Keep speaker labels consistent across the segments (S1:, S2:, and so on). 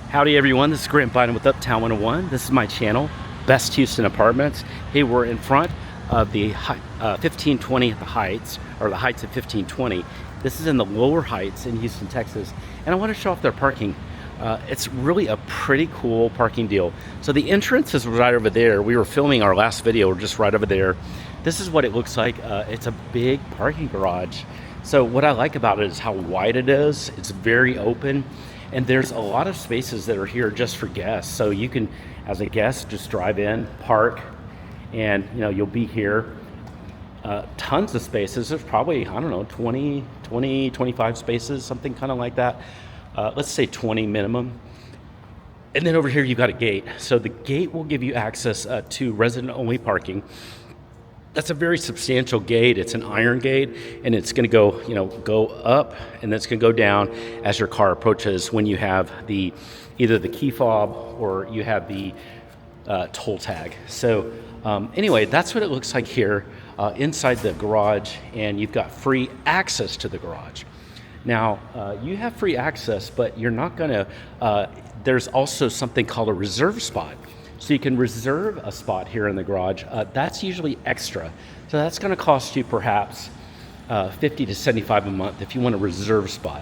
S1: Howdy everyone, this is Grant Bynum with Uptown 101. This is my channel, Best Houston Apartments. Hey, we're in front of the 1520 at the Heights, or the Heights of 1520. This is in the lower Heights in Houston, Texas. And I want to show off their parking. It's really a pretty cool parking deal. So the entrance is right over there. We were filming our last video, we're just right over there. This is what it looks like. It's a big parking garage. So what I like about it is how wide it is. It's very open. And there's a lot of spaces that are here just for guests. So you can, as a guest, just drive in, park, and you'll be here. Tons of spaces. There's probably, I don't know, 25 spaces, something kind of like that. Let's say 20 minimum. And then over here you've got a gate. So the gate will give you access to resident-only parking. That's a very substantial gate. It's an iron gate, and it's going to go up, and then it's going to go down as your car approaches when you have either the key fob or you have the toll tag. So anyway, that's what it looks like here inside the garage, and you've got free access to the garage. Now, you have free access, but you're not going to, there's also something called a reserve spot. So you can reserve a spot here in the garage. That's usually extra. So that's going to cost you perhaps $50 to $75 a month if you want a reserve spot.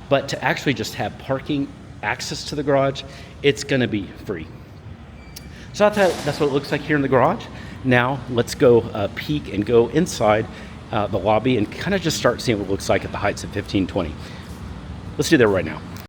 S1: But to actually just have parking access to the garage, it's going to be free. So that's what it looks like here in the garage. Now let's go peek and go inside the lobby and kind of just start seeing what it looks like at the Heights of 1520. Let's do that right now.